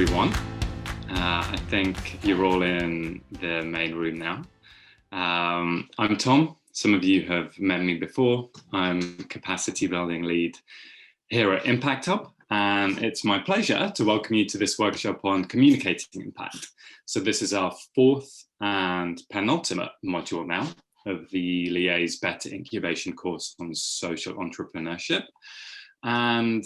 everyone. I think you're all in the main room now. I'm Tom. Some of you have met me before. I'm capacity building lead here at Impact Hub, and it's my pleasure to welcome you to this workshop on communicating impact. So this is our fourth and penultimate module now of the Liège Better Incubation course on social entrepreneurship. And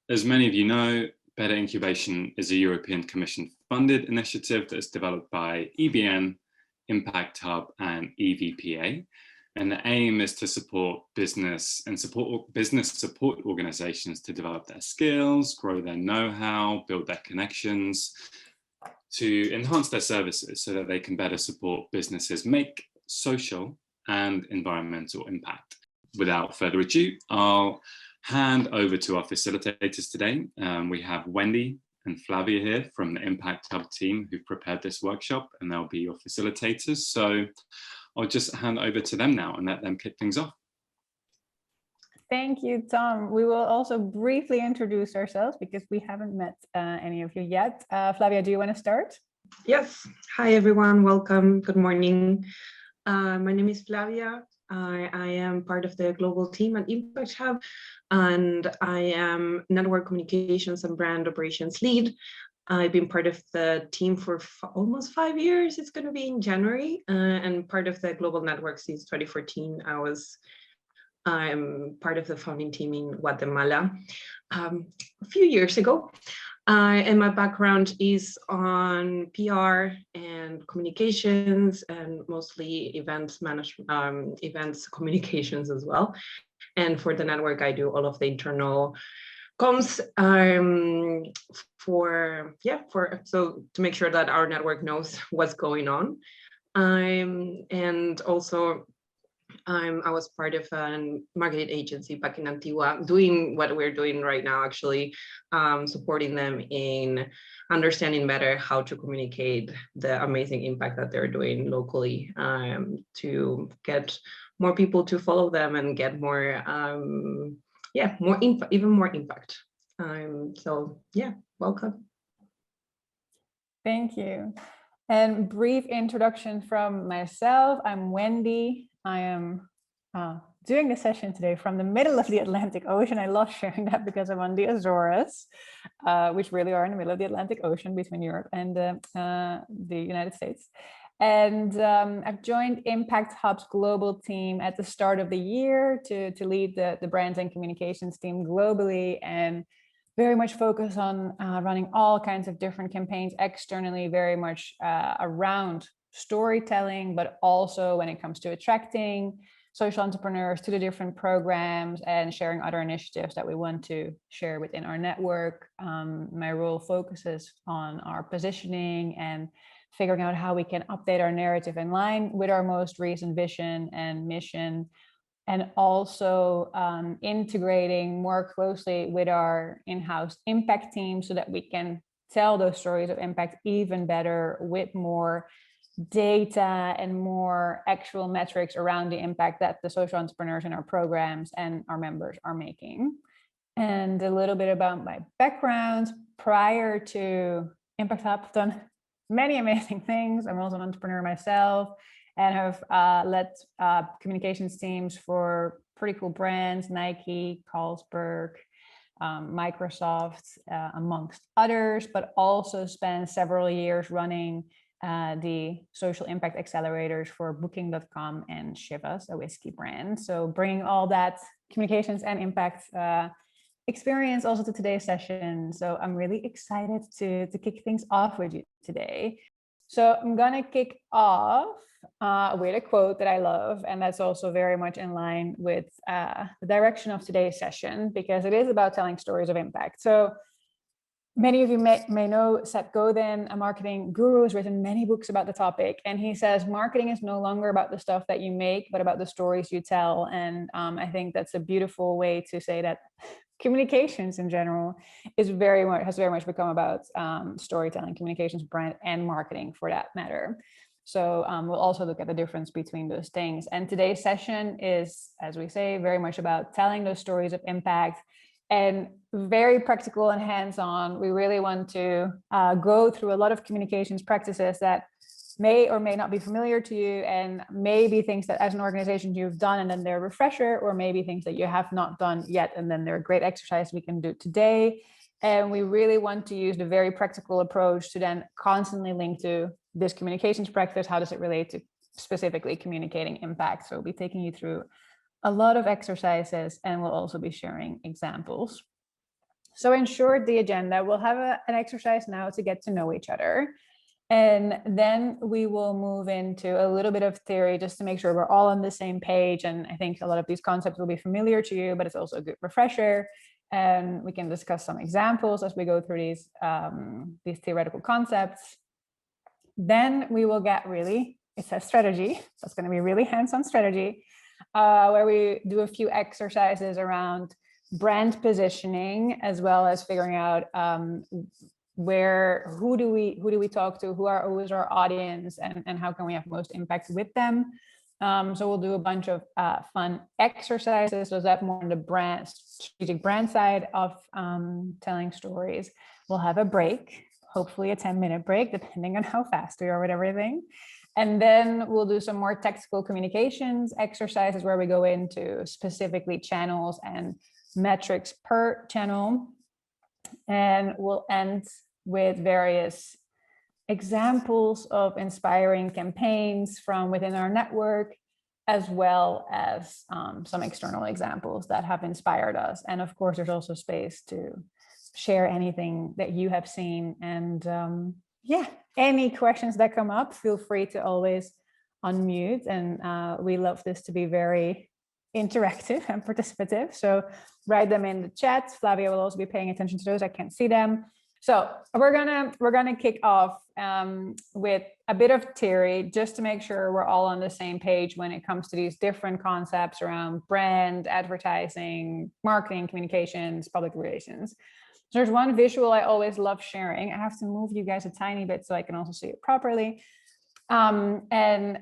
as many of you know, Better Incubation is a European Commission funded initiative that's developed by EBN, Impact Hub and EVPA. And the aim is to support business support organizations to develop their skills, grow their know-how, build their connections, to enhance their services so that they can better support businesses make social and environmental impact. Without further ado, I'll hand over to our facilitators today. We have Wendy and Flavia here from the Impact Hub team who prepared this workshop, and they'll be your facilitators. So I'll just hand over to them now and let them kick things off. Thank you, Tom. We will also briefly introduce ourselves because we haven't met any of you yet. Flavia, do you want to start? Yes. Hi, everyone. Welcome. Good morning. My name is Flavia. I am part of the global team at Impact Hub, and I am network communications and brand operations lead. I've been part of the team for almost 5 years. It's going to be in January, and part of the global network since 2014. I'm part of the founding team in Guatemala a few years ago. And my background is on PR and communications, and mostly events management, events communications as well. And for the network, I do all of the internal comms so to make sure that our network knows what's going on. And also, I was part of a marketing agency back in Antigua, doing what we're doing right now, actually, supporting them in understanding better how to communicate the amazing impact that they're doing locally, to get more people to follow them and get more, even more impact. So yeah, welcome. Thank you. And brief introduction from myself. I'm Wendy. I am doing the session today from the middle of the Atlantic Ocean. I love sharing that because I'm on the Azores, which really are in the middle of the Atlantic Ocean between Europe and the United States. And I've joined Impact Hub's global team at the start of the year to lead the brands and communications team globally, and very much focus on running all kinds of different campaigns externally, very much around storytelling, but also when it comes to attracting social entrepreneurs to the different programs and sharing other initiatives that we want to share within our network. My role focuses on our positioning and figuring out how we can update our narrative in line with our most recent vision and mission, and also integrating more closely with our in-house impact team so that we can tell those stories of impact even better with more data and more actual metrics around the impact that the social entrepreneurs in our programs and our members are making. And a little bit about my background. Prior to Impact Hub, I've done many amazing things. I'm also an entrepreneur myself and have led communications teams for pretty cool brands, Nike, Carlsberg, Microsoft, amongst others, but also spent several years running the social impact accelerators for Booking.com and Chivas, a whiskey brand. So bringing all that communications and impact experience also to today's session. So I'm really excited to kick things off with you today. So I'm gonna kick off with a quote that I love, and that's also very much in line with the direction of today's session, because it is about telling stories of impact. So many of you may know Seth Godin, a marketing guru, has written many books about the topic. And he says, marketing is no longer about the stuff that you make, but about the stories you tell. And I think that's a beautiful way to say that communications in general has very much become about storytelling, communications, brand, and marketing for that matter. So we'll also look at the difference between those things. And today's session is, as we say, very much about telling those stories of impact and very practical and hands-on. We really want to go through a lot of communications practices that may or may not be familiar to you, and maybe things that as an organization you've done and then they're a refresher, or maybe things that you have not done yet and then they're a great exercise we can do today. And we really want to use the very practical approach to then constantly link to this communications practice. How does it relate to specifically communicating impact? So we'll be taking you through a lot of exercises, and we'll also be sharing examples. So in short, the agenda, we'll have an exercise now to get to know each other. And then we will move into a little bit of theory just to make sure we're all on the same page. And I think a lot of these concepts will be familiar to you, but it's also a good refresher. And we can discuss some examples as we go through these theoretical concepts. Then we will get really, it says strategy. So it's going to be really hands-on strategy, where we do a few exercises around brand positioning, as well as figuring out who do we talk to, who is our audience, and how can we have most impact with them. So we'll do a bunch of fun exercises. So that more on the strategic brand side of telling stories. We'll have a break, hopefully a 10-minute break, depending on how fast we are with everything. And then we'll do some more tactical communications exercises where we go into specifically channels and metrics per channel. And we'll end with various examples of inspiring campaigns from within our network, as well as some external examples that have inspired us. And of course, there's also space to share anything that you have seen. And any questions that come up, feel free to always unmute. And we love this to be very interactive and participative. So write them in the chat. Flavia will also be paying attention to those. I can't see them. So we're gonna kick off with a bit of theory, just to make sure we're all on the same page when it comes to these different concepts around brand, advertising, marketing, communications, public relations. So there's one visual I always love sharing. I have to move you guys a tiny bit so I can also see it properly. And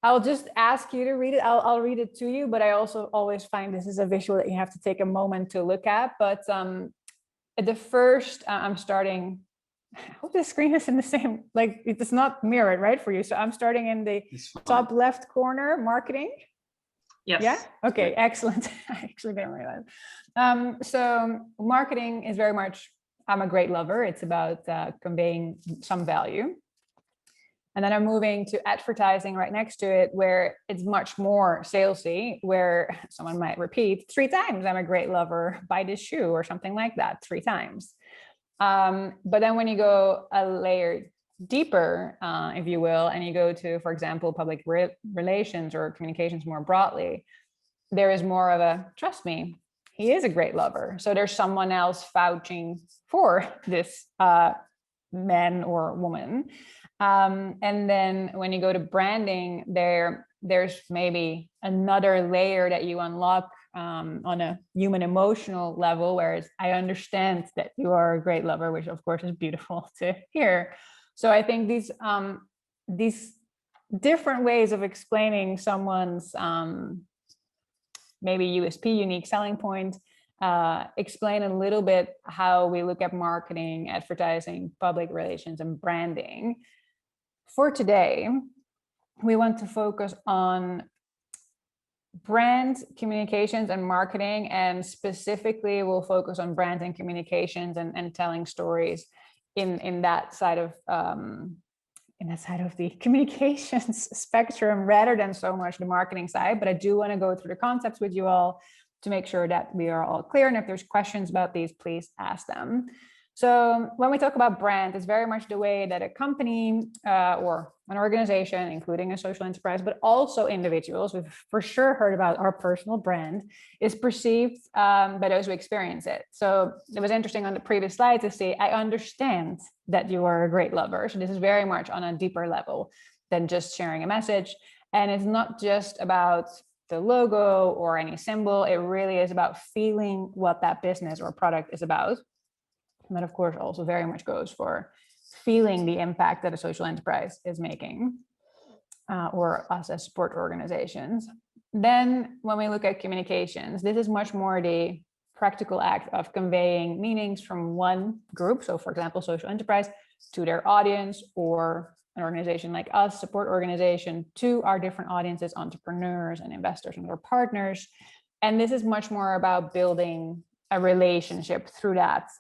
I'll just ask you to read it. I'll read it to you, but I also always find this is a visual that you have to take a moment to look at. But the first, I'm starting, I hope the screen is in the same, like it's not mirrored, right, for you. So I'm starting in the top left corner, marketing. Yes. Yeah. Okay. Excellent. I actually didn't realize. So marketing is very much, I'm a great lover. It's about conveying some value. And then I'm moving to advertising right next to it, where it's much more salesy, where someone might repeat 3 times, I'm a great lover, buy this shoe, or something like that 3 times. But then when you go a layer deeper, if you will, and you go to, for example, public relations or communications more broadly, there is more of a, trust me, he is a great lover. So there's someone else vouching for this man or woman. And then when you go to branding, there's maybe another layer that you unlock on a human emotional level, whereas I understand that you are a great lover, which of course is beautiful to hear. So I think these different ways of explaining someone's maybe USP, unique selling point, explain a little bit how we look at marketing, advertising, public relations, and branding. For today, we want to focus on brand communications and marketing, and specifically we'll focus on brand and communications and telling stories in that side of the communications spectrum, rather than so much the marketing side. But I do want to go through the concepts with you all to make sure that we are all clear. And if there's questions about these, please ask them. So when we talk about brand, it's very much the way that a company or an organization, including a social enterprise, but also individuals, we've for sure heard about our personal brand, is perceived by those who experience it. So it was interesting on the previous slide to see, I understand that you are a great lover. So this is very much on a deeper level than just sharing a message. And it's not just about the logo or any symbol. It really is about feeling what that business or product is about. And that, of course, also very much goes for feeling the impact that a social enterprise is making, or us as support organizations. Then when we look at communications, this is much more the practical act of conveying meanings from one group, so for example, social enterprise, to their audience, or an organization like us, support organization, to our different audiences, entrepreneurs and investors and other partners. And this is much more about building a relationship through that,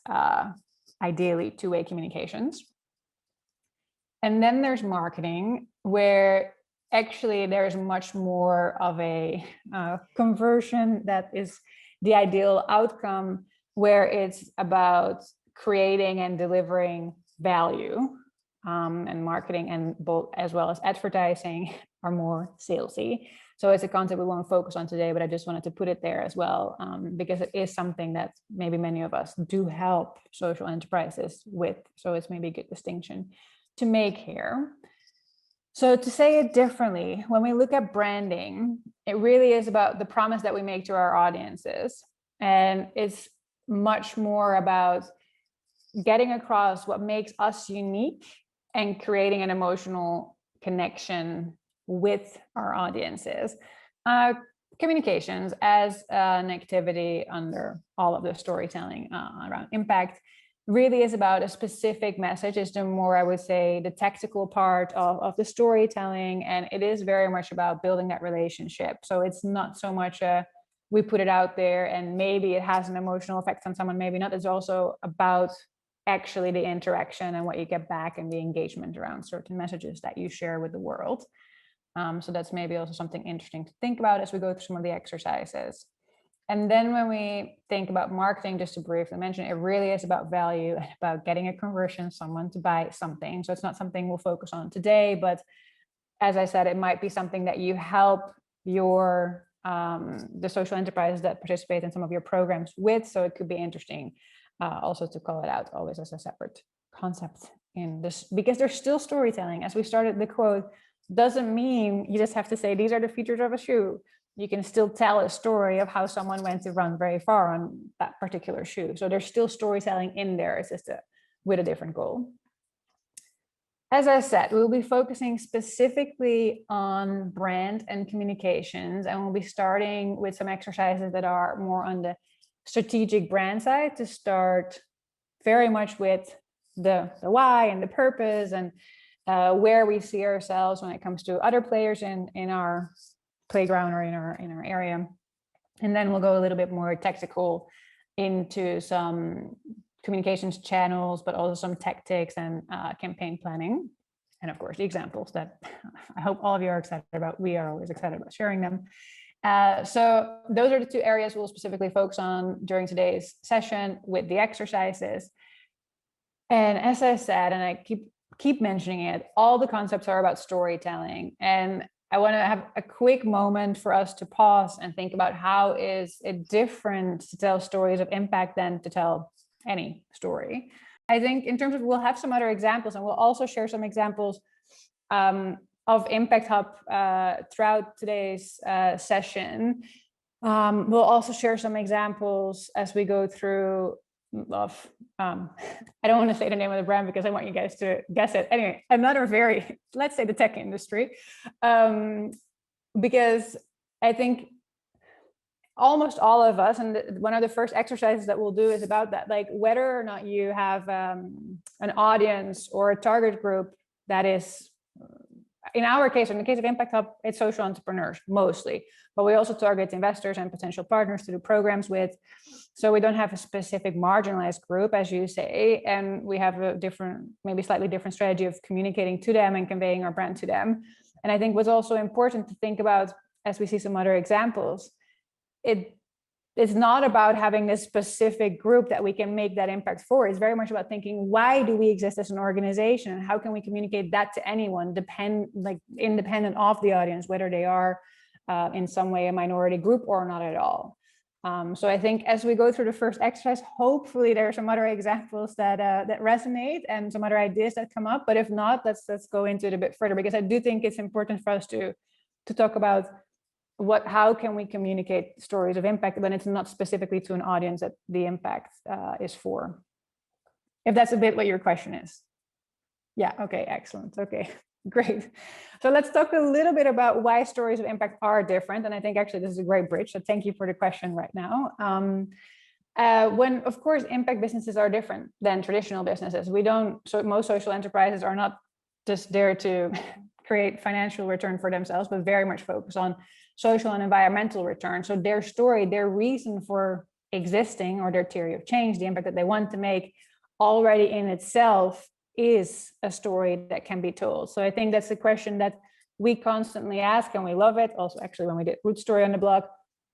ideally two-way communications. And then there's marketing, where actually there's much more of a conversion that is the ideal outcome, where it's about creating and delivering value, and marketing and both as well as advertising are more salesy. So it's a concept we won't focus on today, but I just wanted to put it there as well, because it is something that maybe many of us do help social enterprises with. So it's maybe a good distinction to make here. So to say it differently, when we look at branding, it really is about the promise that we make to our audiences. And it's much more about getting across what makes us unique and creating an emotional connection with our audiences. Communications as an activity under all of the storytelling around impact really is about a specific message. Is the more, I would say, the tactical part of the storytelling, and it is very much about building that relationship. So it's not so much we put it out there and maybe it has an emotional effect on someone, maybe not. It's also about actually the interaction and what you get back and the engagement around certain messages that you share with the world. So that's maybe also something interesting to think about as we go through some of the exercises. And then when we think about marketing, just to briefly mention, it really is about value and about getting a conversion, someone to buy something. So it's not something we'll focus on today, but as I said, it might be something that you help your the social enterprises that participate in some of your programs with. So it could be interesting also to call it out always as a separate concept in this, because there's still storytelling. As we started the quote, doesn't mean you just have to say these are the features of a shoe. You can still tell a story of how someone went to run very far on that particular shoe. So there's still storytelling in there. It's just with a different goal. As I said, we'll be focusing specifically on brand and communications, and we'll be starting with some exercises that are more on the strategic brand side to start very much with the why and the purpose and where we see ourselves when it comes to other players in our playground or in our area. And then we'll go a little bit more tactical into some communications channels, but also some tactics and campaign planning. And of course, the examples that I hope all of you are excited about. We are always excited about sharing them. So those are the two areas we'll specifically focus on during today's session with the exercises. And as I said, and I keep mentioning it, all the concepts are about storytelling. And I want to have a quick moment for us to pause and think about how is it different to tell stories of impact than to tell any story. I think in terms of, we'll have some other examples, and we'll also share some examples of Impact Hub throughout today's session. We'll also share some examples as we go through of, I don't want to say the name of the brand because I want you guys to guess it. Anyway, another very, let's say the tech industry, because I think almost all of us, and one of the first exercises that we'll do is about that, like whether or not you have an audience or a target group that is, in our case, in the case of Impact Hub, it's social entrepreneurs mostly, but we also target investors and potential partners to do programs with. So we don't have a specific marginalized group, as you say, and we have a different, maybe slightly different strategy of communicating to them and conveying our brand to them. And I think what's also important to think about, as we see some other examples, it's not about having this specific group that we can make that impact for. It's very much about thinking, why do we exist as an organization, and how can we communicate that to anyone, independent of the audience, whether they are in some way a minority group or not at all. So I think as we go through the first exercise, hopefully there are some other examples that resonate and some other ideas that come up. But if not, let's go into it a bit further, because I do think it's important for us to talk about how can we communicate stories of impact when it's not specifically to an audience that the impact is for. If that's a bit what your question is. Yeah, okay, excellent. Okay, great. So let's talk a little bit about why stories of impact are different. And I think actually this is a great bridge. So thank you for the question right now. When, of course, impact businesses are different than traditional businesses. Most social enterprises are not just there to create financial return for themselves, but very much focus on social and environmental return. So their story, their reason for existing, or their theory of change, the impact that they want to make, already in itself is a story that can be told. So I think that's the question that we constantly ask, and we love it. Also, actually, when we did Root Story on the blog,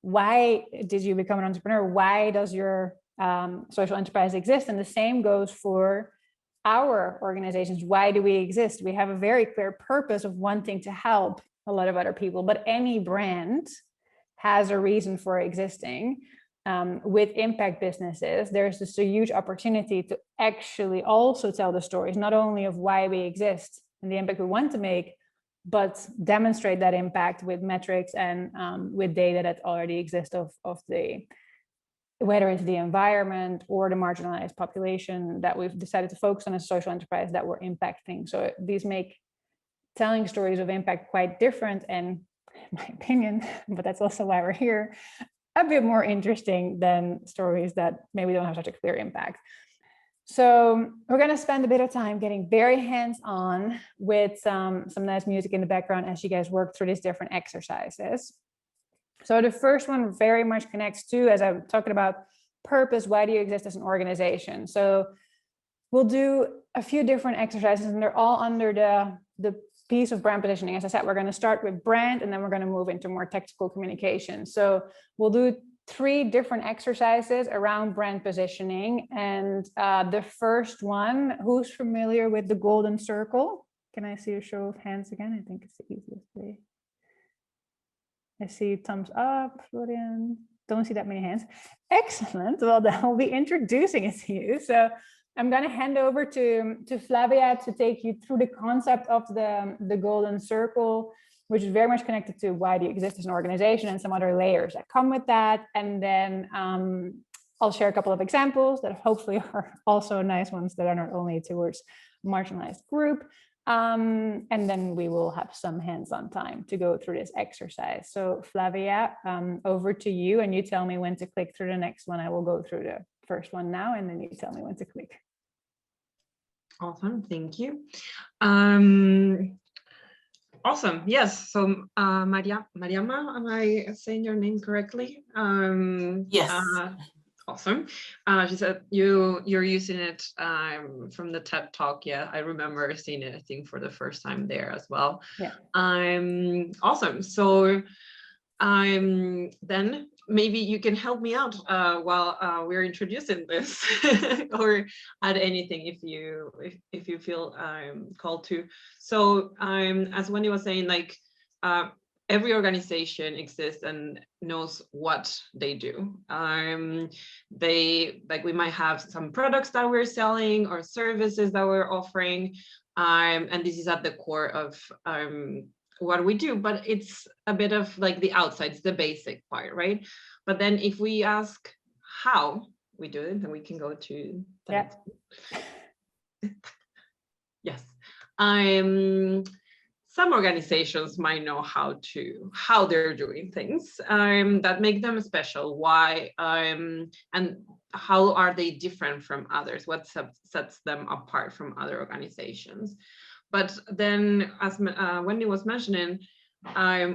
why did you become an entrepreneur? Why does your social enterprise exist? And the same goes for our organizations. Why do we exist? We have a very clear purpose of wanting to help a lot of other people, but any brand has a reason for existing. With impact businesses, there's just a huge opportunity to actually also tell the stories, not only of why we exist and the impact we want to make, but demonstrate that impact with metrics and with data that already exist of the, whether it's the environment or the marginalized population that we've decided to focus on as a social enterprise that we're impacting. So these make telling stories of impact quite different, and in my opinion, but that's also why we're here, a bit more interesting than stories that maybe don't have such a clear impact. So we're going to spend a bit of time getting very hands-on with some nice music in the background as you guys work through these different exercises. So the first one very much connects to, as I'm talking about purpose, why do you exist as an organization? So we'll do a few different exercises, and they're all under the piece of brand positioning. As I said, we're going to start with brand, and then we're going to move into more tactical communication. So we'll do 3 different exercises around brand positioning. And the first one, who's familiar with the golden circle? Can I see a show of hands again? I think it's the easiest way. I see thumbs up, Florian. Don't see that many hands. Excellent. Well, then I'll be introducing it to you. So I'm going to hand over to Flavia to take you through the concept of the golden circle, which is very much connected to why do you exist as an organization and some other layers that come with that. And then I'll share a couple of examples that hopefully are also nice ones that are not only towards marginalized group. And then we will have some hands-on time to go through this exercise. So Flavia, over to you, and you tell me when to click through the next one. I will go through the first one now, and then you tell me when to click. Awesome, thank you. Awesome, yes. So Mariama, am I saying your name correctly? Yes. Awesome. She said you're using it from the TED Talk. Yeah, I remember seeing it, I think, for the first time there as well. Yeah. Awesome. So then maybe you can help me out while we're introducing this, or add anything if you feel called to. So as Wendy was saying, like every organization exists and knows what they do. We might have some products that we're selling or services that we're offering, and this is at the core of what we do, but it's a bit of like the outside, it's the basic part, right? But then if we ask how we do it, then we can go to the next one. Yes. Some organizations might know how they're doing things that make them special. Why and how are they different from others? What sets them apart from other organizations? But then, as Wendy was mentioning,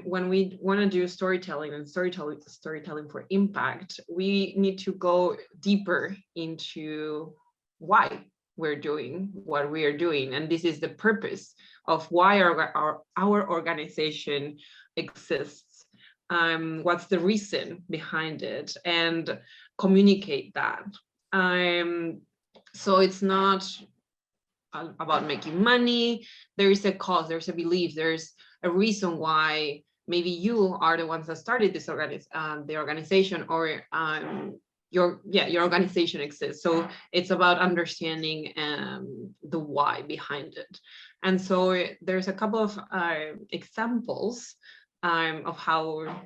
when we want to do storytelling and storytelling for impact, we need to go deeper into why we're doing what we are doing. And this is the purpose of why our organization exists. What's the reason behind it, and communicate that. So it's not about making money. There is a cause, there's a belief, there's a reason why maybe you are the ones that started this the organization, or your organization exists. So it's about understanding the why behind it. And so there's a couple of examples of how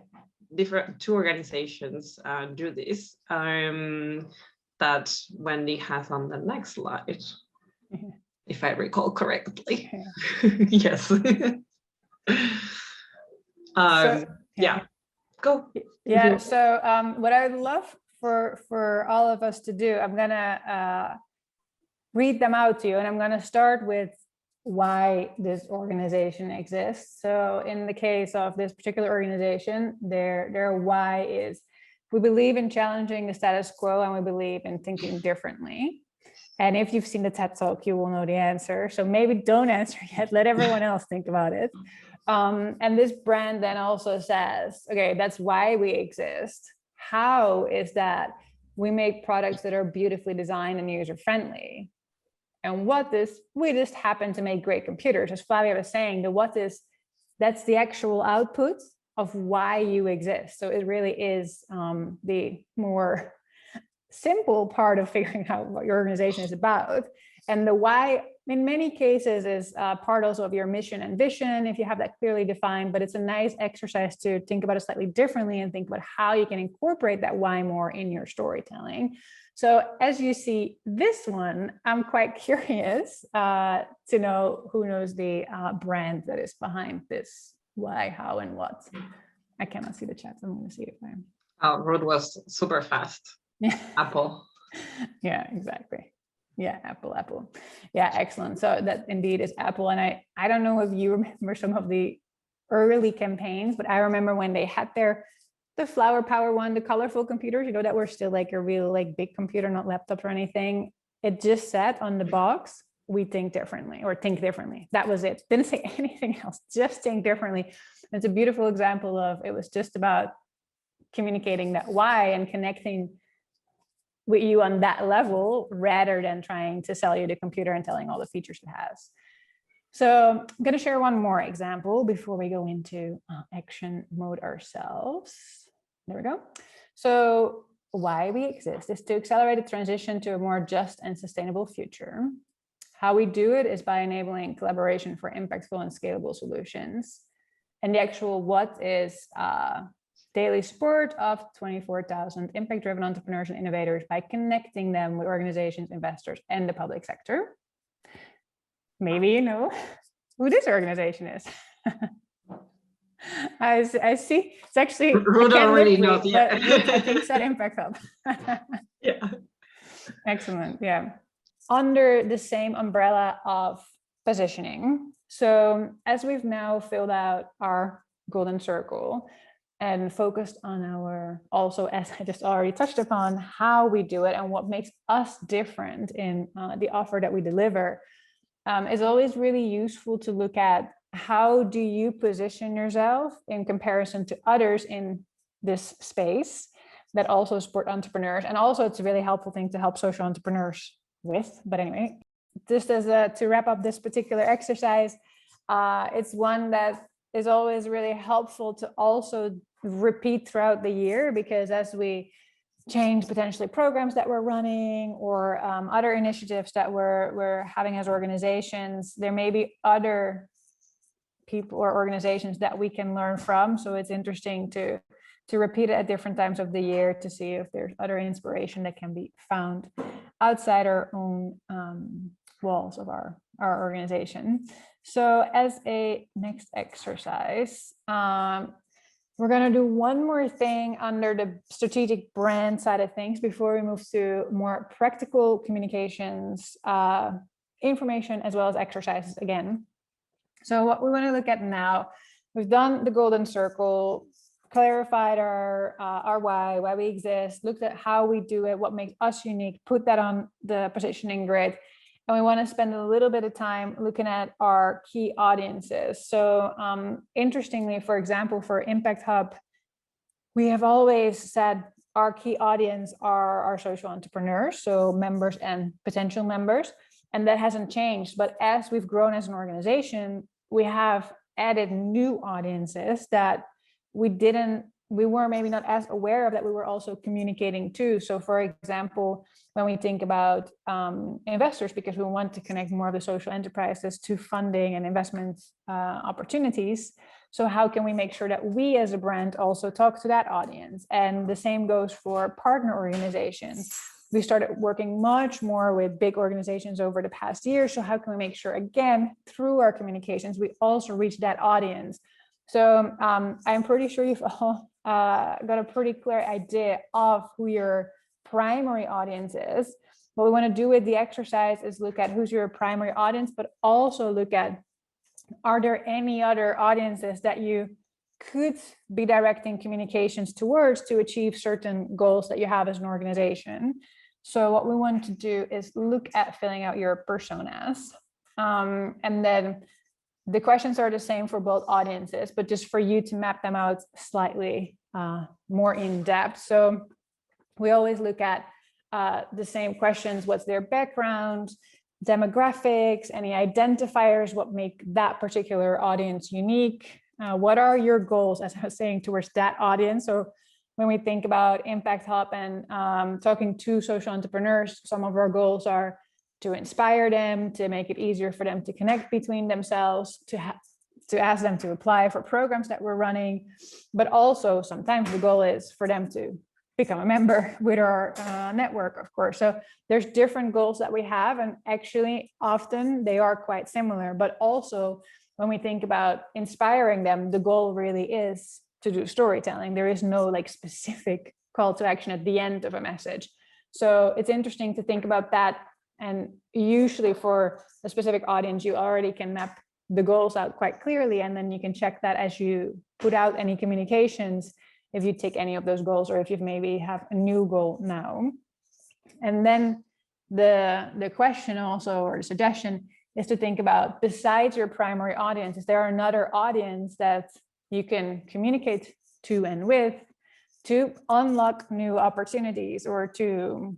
two organizations do this that Wendy has on the next slide. If I recall correctly. Yes. Yeah, go. Yeah, so what I would love for all of us to do. I'm gonna read them out to you, and I'm gonna start with why this organization exists. So in the case of this particular organization, their why is, we believe in challenging the status quo, and we believe in thinking differently. And if you've seen the TED Talk, you will know the answer. So maybe don't answer yet, let everyone else think about it. And this brand then also says, okay, that's why we exist. How is that we make products that are beautifully designed and user-friendly? And what is, we just happen to make great computers. As Flavia was saying, the what is, that's the actual output of why you exist. So it really is the more simple part of figuring out what your organization is about. And the why, in many cases, is part also of your mission and vision, if you have that clearly defined. But it's a nice exercise to think about it slightly differently and think about how you can incorporate that why more in your storytelling. So as you see this one, I'm quite curious to know who knows the brand that is behind this why, how, and what. I cannot see the chat, so I'm going to see if I'm. Ruth was super fast. Yeah. Apple. Yeah, exactly. Yeah, Apple. Yeah, excellent. So that indeed is Apple. And I don't know if you remember some of the early campaigns, but I remember when they had the flower power one, the colorful computers, you know, that were still like a real like big computer, not laptops or anything. It just said on the box, we think differently, or think differently. That was it. Didn't say anything else, just think differently. It's a beautiful example of, it was just about communicating that why and connecting with you on that level, rather than trying to sell you the computer and telling all the features it has. So I'm going to share one more example before we go into action mode ourselves. There we go. So why we exist is to accelerate the transition to a more just and sustainable future. How we do it is by enabling collaboration for impactful and scalable solutions. And the actual what is daily support of 24,000 impact-driven entrepreneurs and innovators by connecting them with organizations, investors, and the public sector. Maybe you know who this organization is. I see. It's actually, Ruth already knows. Yeah. I think that Impact Hub. Yeah. Excellent. Yeah. Under the same umbrella of positioning. So as we've now filled out our golden circle and focused on our, also, as I just already touched upon, how we do it and what makes us different in the offer that we deliver, it's always really useful to look at how do you position yourself in comparison to others in this space that also support entrepreneurs. And also it's a really helpful thing to help social entrepreneurs with. But anyway, just as to wrap up this particular exercise, it's one that is always really helpful to also repeat throughout the year, because as we change potentially programs that we're running or other initiatives that we're having as organizations, there may be other people or organizations that we can learn from. So it's interesting to repeat it at different times of the year to see if there's other inspiration that can be found outside our own walls of our organization. So as a next exercise, we're going to do one more thing under the strategic brand side of things before we move to more practical communications, information, as well as exercises again. So what we want to look at now, we've done the golden circle, clarified our why we exist, looked at how we do it, what makes us unique, put that on the positioning grid. And we want to spend a little bit of time looking at our key audiences. So interestingly, for example, for Impact Hub, we have always said our key audience are our social entrepreneurs, so members and potential members, and that hasn't changed. But as we've grown as an organization, we have added new audiences that we were maybe not as aware of, that we were also communicating to. So for example, when we think about investors, because we want to connect more of the social enterprises to funding and investment opportunities. So how can we make sure that we as a brand also talk to that audience? And the same goes for partner organizations. We started working much more with big organizations over the past year. So how can we make sure, again, through our communications, we also reach that audience? So I'm pretty sure you've all got a pretty clear idea of who your primary audience is, what we want to do with the exercise is look at who's your primary audience, but also look at, are there any other audiences that you could be directing communications towards to achieve certain goals that you have as an organization? So what we want to do is look at filling out your personas. And then the questions are the same for both audiences, but just for you to map them out slightly more in depth. So we always look at the same questions: what's their background, demographics, any identifiers, what make that particular audience unique, what are your goals, as I was saying, towards that audience. So when we think about Impact Hub and talking to social entrepreneurs, some of our goals are to inspire them, to make it easier for them to connect between themselves, to ask them to apply for programs that we're running. But also sometimes the goal is for them to become a member with our network, of course. So there's different goals that we have, and actually often they are quite similar. But also when we think about inspiring them, the goal really is to do storytelling. There is no like specific call to action at the end of a message. So it's interesting to think about that. And usually for a specific audience, you already can map the goals out quite clearly. And then you can check that as you put out any communications, if you take any of those goals, or if you maybe have a new goal now. And then the question also, or the suggestion, is to think about, besides your primary audience, is there another audience that you can communicate to and with to unlock new opportunities, or to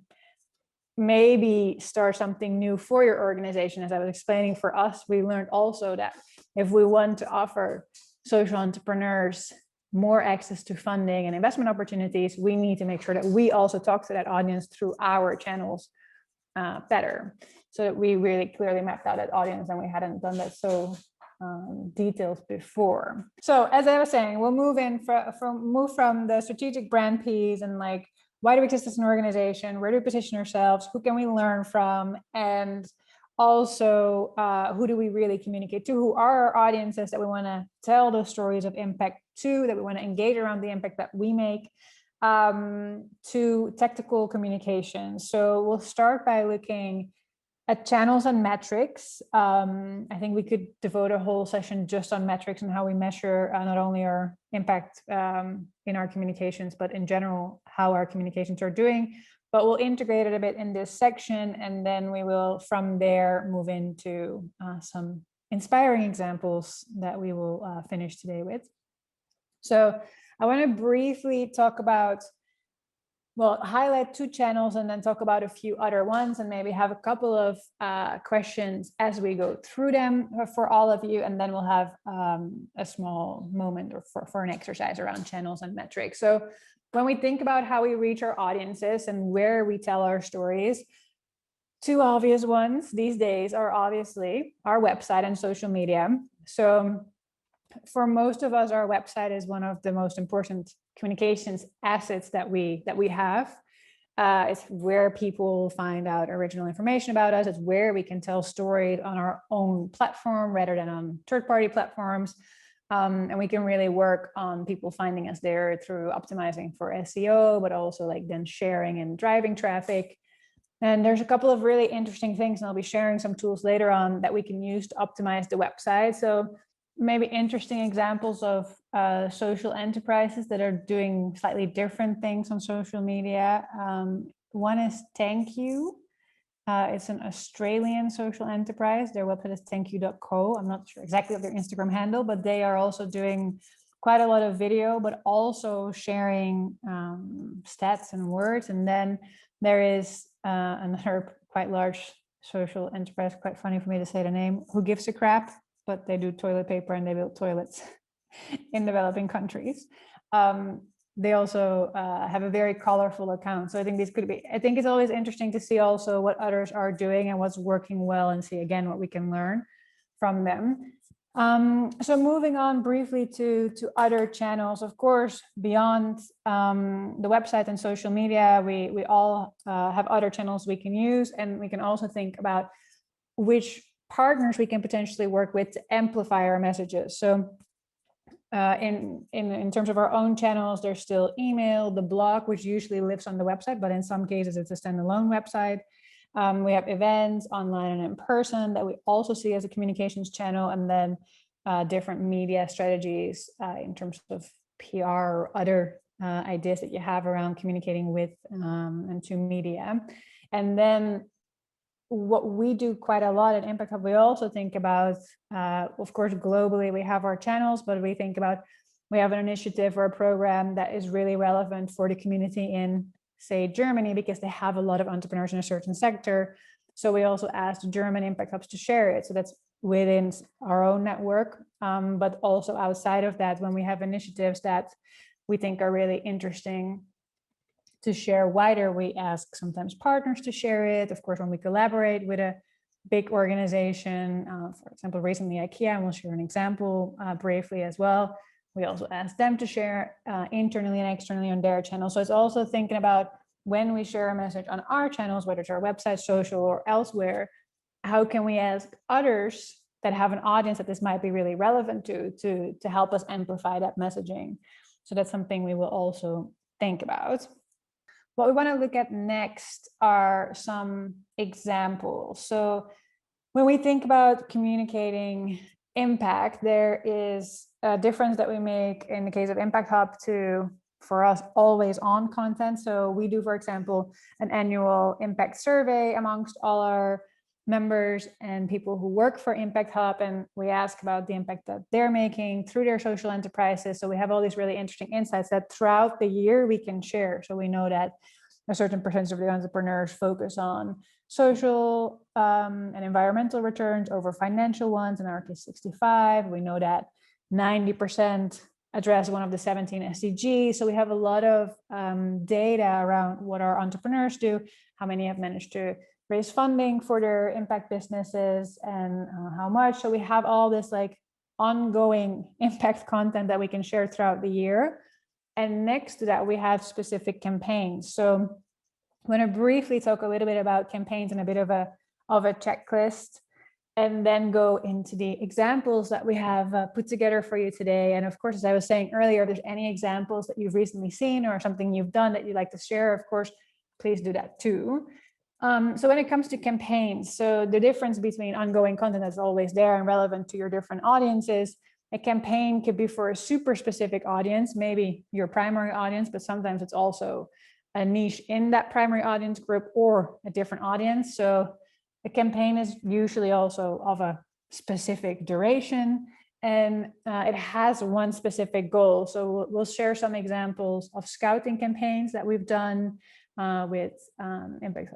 maybe start something new for your organization? As I was explaining, for us, we learned also that if we want to offer social entrepreneurs more access to funding and investment opportunities, we need to make sure that we also talk to that audience through our channels better, so that we really clearly mapped out that audience, and we hadn't done that so detailed before. So as I was saying, we'll move from the strategic brand piece, and like, why do we exist as an organization? Where do we position ourselves? Who can we learn from? And also, who do we really communicate to? Who are our audiences that we want to tell those stories of impact to, that we want to engage around the impact that we make, to tactical communication. So we'll start by looking at channels and metrics. I think we could devote a whole session just on metrics and how we measure not only our impact in our communications, but in general, how our communications are doing. But we'll integrate it a bit in this section, and then we will from there move into some inspiring examples that we will finish today with. So I want to briefly talk about, well, highlight two channels and then talk about a few other ones, and maybe have a couple of questions as we go through them for all of you. And then we'll have a small moment for an exercise around channels and metrics. So when we think about how we reach our audiences and where we tell our stories, two obvious ones these days are obviously our website and social media. So for most of us, our website is one of the most important communications assets that we have. It's where people find out original information about us. It's where we can tell stories on our own platform rather than on third-party platforms. And we can really work on people finding us there through optimizing for SEO, but also like then sharing and driving traffic. And there's a couple of really interesting things, and I'll be sharing some tools later on that we can use to optimize the website. So maybe interesting examples of social enterprises that are doing slightly different things on social media. One is Thank You. It's an Australian social enterprise. Their website is thankyou.co. I'm not sure exactly of their Instagram handle, but they are also doing quite a lot of video, but also sharing stats and words. And then there is another quite large social enterprise, quite funny for me to say the name, Who Gives a Crap, but they do toilet paper and they build toilets in developing countries. They also have a very colorful account. So I think I think it's always interesting to see also what others are doing and what's working well, and see again what we can learn from them. So moving on briefly to other channels, of course, beyond the website and social media, we all have other channels we can use, and we can also think about which partners we can potentially work with to amplify our messages. So in terms of our own channels, there's still email, the blog, which usually lives on the website, but in some cases it's a standalone website. We have events online and in person that we also see as a communications channel, and then different media strategies in terms of PR or other ideas that you have around communicating with and to media. And then what we do quite a lot at Impact Hub, we also think about, of course, globally, we have our channels, but we think about, we have an initiative or a program that is really relevant for the community in, say, Germany, because they have a lot of entrepreneurs in a certain sector. So we also asked German Impact Hubs to share it. So that's within our own network, but also outside of that, when we have initiatives that we think are really interesting to share wider, we ask sometimes partners to share it. Of course, when we collaborate with a big organization, for example, recently IKEA, and we'll share an example briefly as well. We also ask them to share internally and externally on their channel. So it's also thinking about when we share a message on our channels, whether it's our website, social, or elsewhere, how can we ask others that have an audience that this might be really relevant to help us amplify that messaging? So that's something we will also think about. What we want to look at next are some examples. So when we think about communicating impact, there is a difference that we make in the case of Impact Hub to, for us, always on content. So we do, for example, an annual impact survey amongst all our members and people who work for Impact Hub, and we ask about the impact that they're making through their social enterprises. So we have all these really interesting insights that throughout the year we can share. So we know that a certain percentage of the entrepreneurs focus on social and environmental returns over financial ones, in our case 65. We know that 90% address one of the 17 SDGs. So we have a lot of data around what our entrepreneurs do, how many have managed to raise funding for their impact businesses, and how much. So we have all this like ongoing impact content that we can share throughout the year. And next to that, we have specific campaigns. So I want to briefly talk a little bit about campaigns and a bit of a checklist, and then go into the examples that we have put together for you today. And of course, as I was saying earlier, if there's any examples that you've recently seen or something you've done that you'd like to share, of course, please do that too. So when it comes to campaigns, so the difference between ongoing content that's always there and relevant to your different audiences, a campaign could be for a super specific audience, maybe your primary audience, but sometimes it's also a niche in that primary audience group or a different audience. So a campaign is usually also of a specific duration, and it has one specific goal. So we'll share some examples of scouting campaigns that we've done with Impact.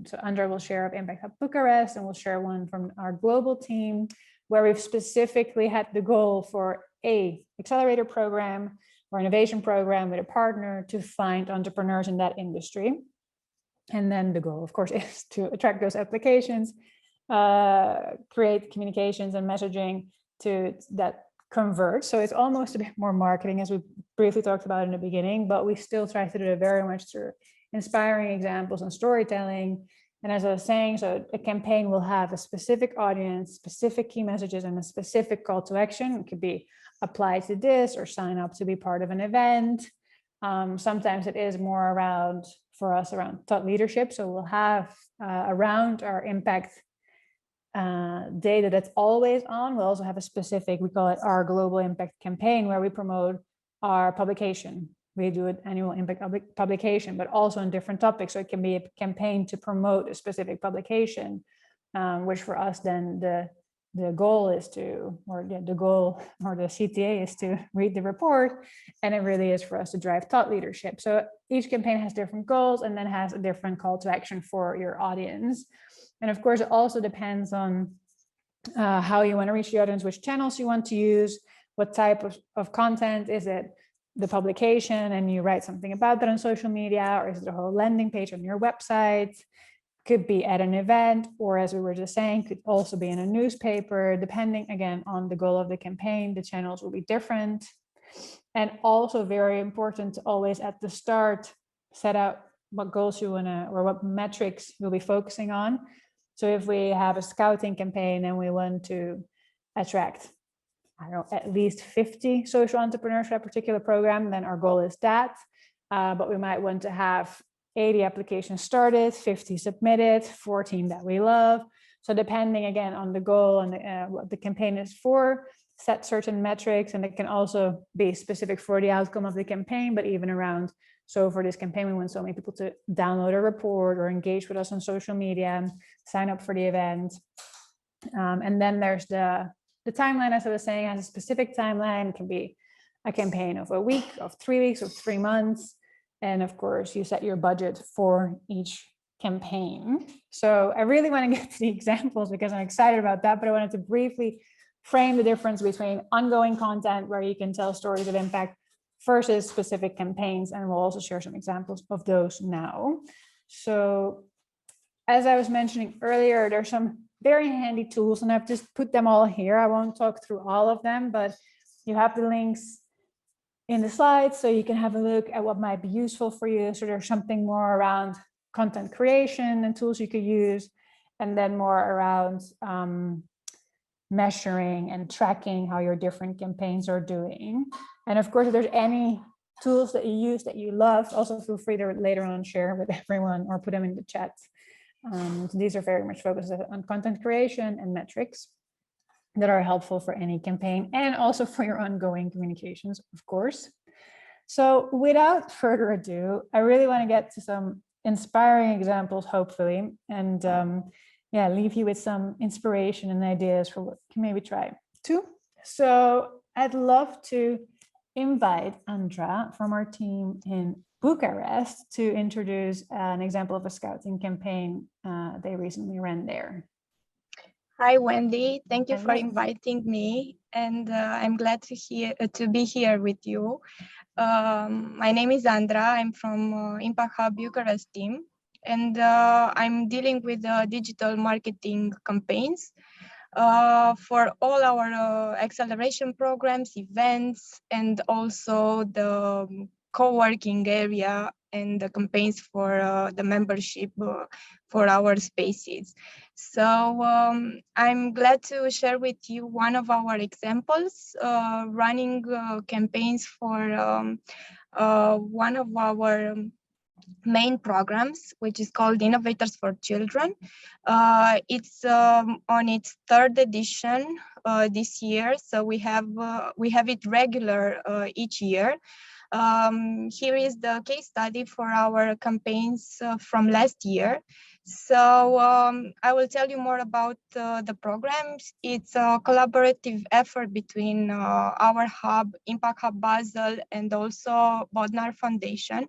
So Andra will share of Impact Hub Bucharest, and we'll share one from our global team, where we've specifically had the goal for a accelerator program or innovation program with a partner to find entrepreneurs in that industry. And then the goal, of course, is to attract those applications, create communications and messaging to that convert. So it's almost a bit more marketing, as we briefly talked about in the beginning, but we still try to do it very much through inspiring examples and storytelling. And as I was saying, so a campaign will have a specific audience, specific key messages, and a specific call to action. It could be apply to this or sign up to be part of an event. Sometimes it is more around, for us, around thought leadership. So we'll have around our impact data that's always on. We'll also have a specific, we call it our global impact campaign, where we promote our publication. We do an annual impact publication, but also on different topics. So it can be a campaign to promote a specific publication, which for us then the goal is to, or the goal or the CTA is to read the report, and it really is for us to drive thought leadership. So each campaign has different goals and then has a different call to action for your audience. And of course, it also depends on how you want to reach the audience, which channels you want to use, what type of content. Is it the publication and you write something about that on social media, or is it a whole landing page on your website? Could be at an event, or as we were just saying, could also be in a newspaper. Depending again on the goal of the campaign, the channels will be different. And also very important to always at the start set out what goals you want to, or what metrics you'll be focusing on. So if we have a scouting campaign and we want to attract I don't know, at least 50 social entrepreneurs for that particular program, then our goal is that. But we might want to have 80 applications started, 50 submitted, 14 that we love. So depending again on the goal and what the campaign is for, set certain metrics, and it can also be specific for the outcome of the campaign, but even around, so for this campaign, we want so many people to download a report or engage with us on social media, sign up for the event. And then there's the timeline, as I was saying, has a specific timeline. It can be a campaign of a week, of 3 weeks, of 3 months. And of course, you set your budget for each campaign. So I really want to get to the examples because I'm excited about that, but I wanted to briefly frame the difference between ongoing content where you can tell stories of impact versus specific campaigns. And we'll also share some examples of those now. So as I was mentioning earlier, there's some very handy tools, and I've just put them all here. I won't talk through all of them, but you have the links in the slides so you can have a look at what might be useful for you. So there's something more around content creation and tools you could use, and then more around measuring and tracking how your different campaigns are doing. And of course, if there's any tools that you use that you love, also feel free to later on share with everyone or put them in the chat. So these are very much focused on content creation and metrics that are helpful for any campaign and also for your ongoing communications, of course. So without further ado, I really want to get to some inspiring examples, hopefully, and leave you with some inspiration and ideas for what you can maybe try too. So I'd love to invite Andra from our team in Bucharest to introduce an example of a scouting campaign they recently ran there. Hi, Wendy. Thank you for inviting me, and I'm glad to be here with you. My name is Andra. I'm from Impact Hub Bucharest team, and I'm dealing with digital marketing campaigns for all our acceleration programs, events, and also the co-working area and the campaigns for the membership for our spaces. So I'm glad to share with you one of our examples, running campaigns for one of our main programs, which is called Innovators for Children. It's on its 3rd edition this year, so we have it regular each year. Here is the case study for our campaigns from last year. So I will tell you more about the programs. It's a collaborative effort between our hub, Impact Hub Basel, and also Bodnar Foundation.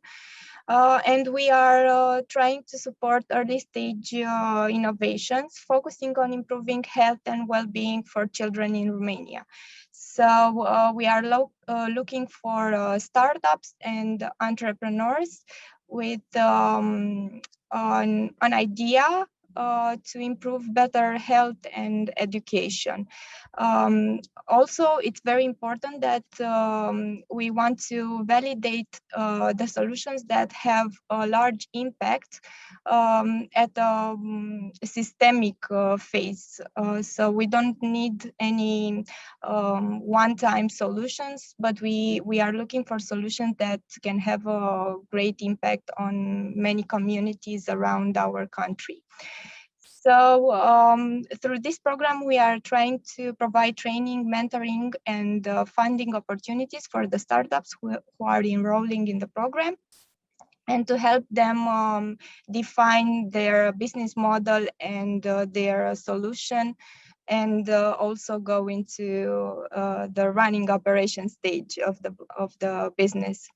And we are trying to support early stage innovations, focusing on improving health and well-being for children in Romania. So we are looking for startups and entrepreneurs with an idea to improve better health and education. Also, it's very important that we want to validate the solutions that have a large impact at a systemic phase. So we don't need any one-time solutions, but we are looking for solutions that can have a great impact on many communities around our country. So through this program, we are trying to provide training, mentoring, and funding opportunities for the startups who are enrolling in the program, and to help them define their business model and their solution, and also go into the running operation stage of the business.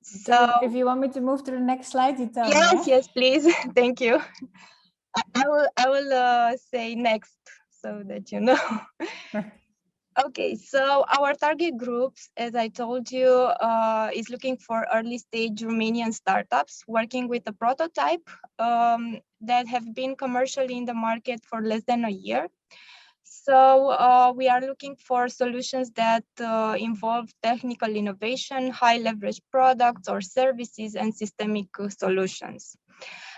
So if you want me to move to the next slide, you tell me. Yes, please. Thank you. I will say next so that you know. Okay, so our target groups, as I told you, is looking for early stage Romanian startups working with a prototype that have been commercially in the market for less than a year. So we are looking for solutions that involve technical innovation, high leverage products or services, and systemic solutions.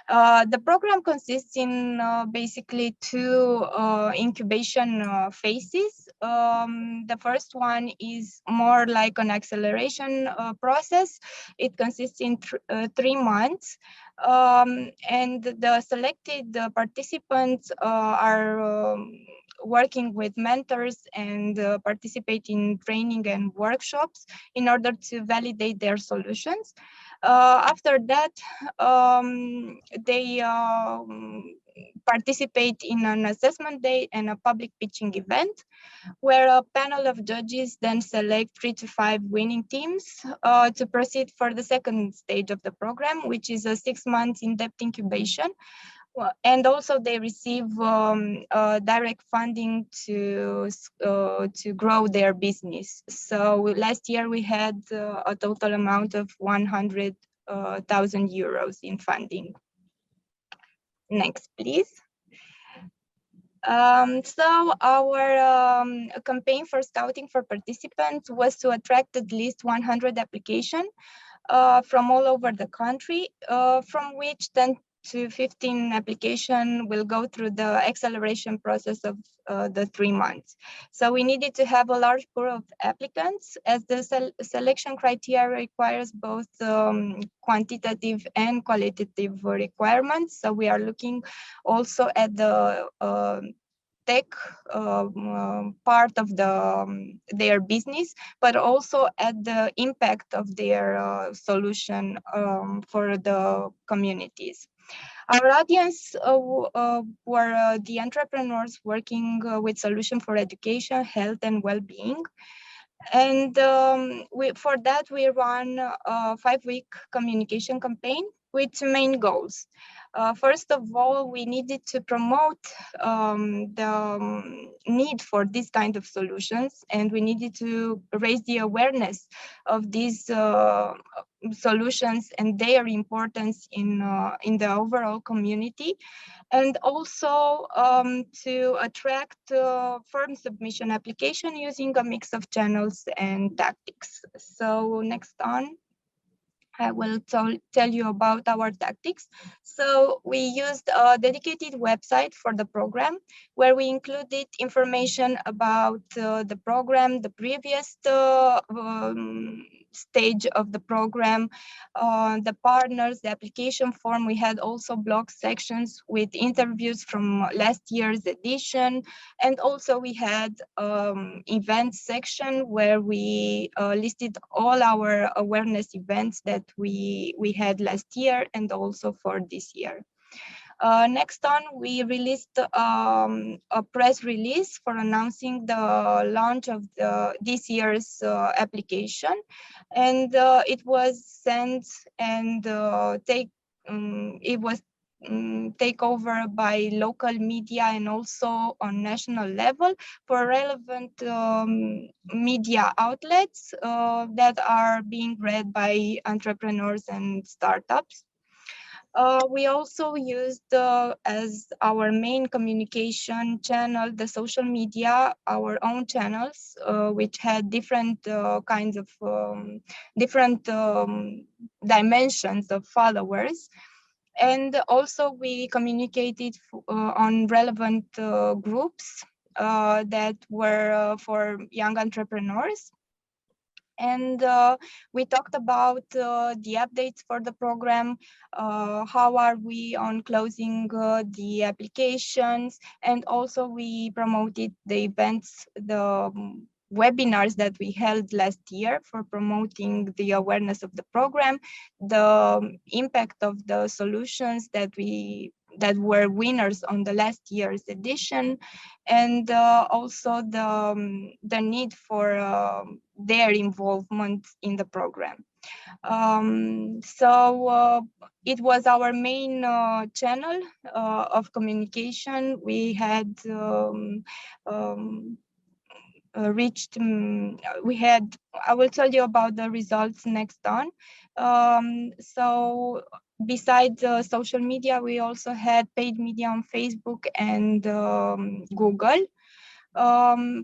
The program consists in basically two incubation phases. The first one is more like an acceleration process. It consists in 3 months. And the selected participants are working with mentors and participate in training and workshops in order to validate their solutions. After that, they participate in an assessment day and a public pitching event, where a panel of judges then select 3 to 5 winning teams to proceed for the second stage of the program, which is a 6 months in-depth incubation. And also they receive direct funding to grow their business. So last year we had a total amount of 100,000 euros in funding. Next, please. So our campaign for scouting for participants was to attract at least 100 applications from all over the country, from which 10 to 15 application will go through the acceleration process of the 3 months. So we needed to have a large pool of applicants, as the selection criteria requires both quantitative and qualitative requirements. So we are looking also at the tech part of their business, but also at the impact of their solution for the communities. Our audience were the entrepreneurs working with solution for education, health, and well-being. And for that, we run a 5-week communication campaign with 2 main goals. First of all, we needed to promote the need for this kind of solutions, and we needed to raise the awareness of these solutions and their importance in the overall community, and also to attract firm submission application using a mix of channels and tactics. So next on, I will tell you about our tactics. So we used a dedicated website for the program, where we included information about the program, the previous stage of the program, the partners, the application form. We had also blog sections with interviews from last year's edition. And also we had events section where we listed all our awareness events that we had last year and also for this year. Next on, we released a press release for announcing the launch of this year's application, and it was sent and it was take over by local media and also on national level for relevant media outlets that are being read by entrepreneurs and startups. We also used as our main communication channel the social media, our own channels, which had different kinds of different dimensions of followers. And also we communicated on relevant groups that were for young entrepreneurs. And we talked about the updates for the program, how are we on closing the applications, and also we promoted the events, the webinars that we held last year for promoting the awareness of the program, the impact of the solutions that were winners on the last year's edition, and also the need for their involvement in the program. So it was our main channel of communication. We had reached, I will tell you about the results next on. So besides social media, we also had paid media on Facebook and Google,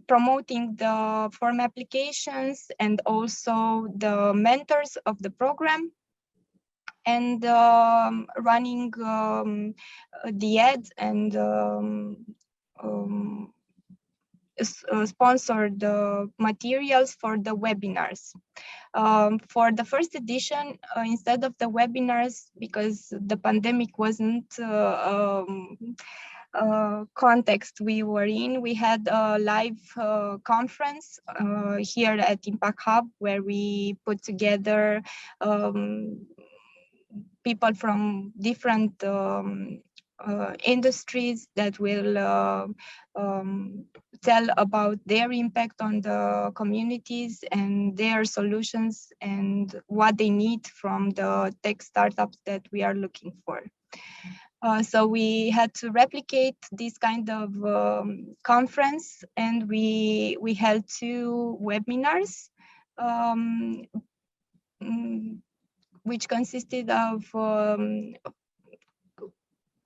promoting the form applications and also the mentors of the program. and running the ads and sponsored materials for the webinars. For the first edition, instead of the webinars, because the pandemic wasn't context we were in, we had a live conference here at Impact Hub, where we put together people from different industries that will tell about their impact on the communities and their solutions and what they need from the tech startups that we are looking for. So we had to replicate this kind of conference, and we held 2 webinars, which consisted of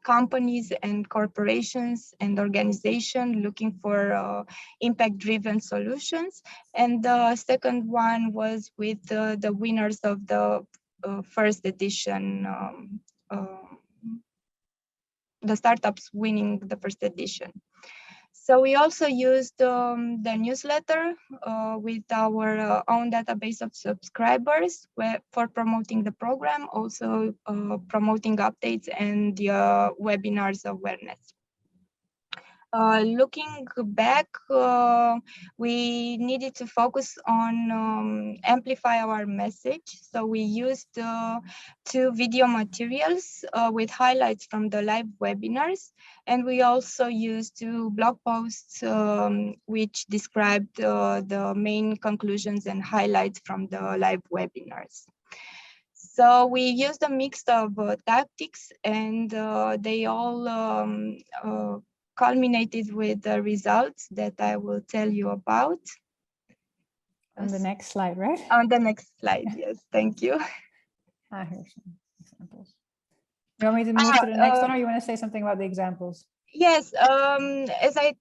companies and corporations and organizations looking for impact-driven solutions. And the second one was with the winners of the first edition, the startups winning the first edition. So we also used the newsletter with our own database of subscribers for promoting the program, also promoting updates and the webinars awareness. Looking back, we needed to focus on amplify our message. So we used 2 video materials with highlights from the live webinars. And we also used 2 blog posts which described the main conclusions and highlights from the live webinars. So we used a mix of tactics, and they all culminated with the results that I will tell you about. On the next slide, right? On the next slide, yes, thank you. Here's some examples. You want me to move to the next one, or you want to say something about the examples? Yes, as I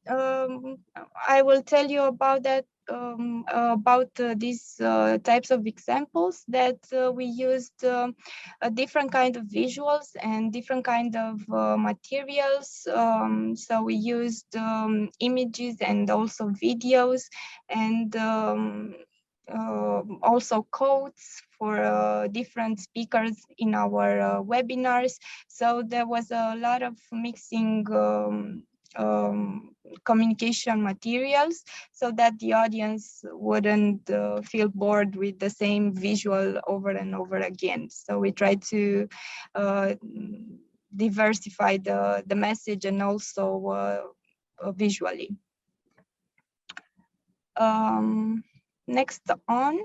will tell you about that, about these types of examples that we used a different kind of visuals and different kind of materials. So we used images and also videos, and also quotes for different speakers in our webinars. So there was a lot of mixing communication materials so that the audience wouldn't feel bored with the same visual over and over again. So we tried to diversify the message and also visually. Next on,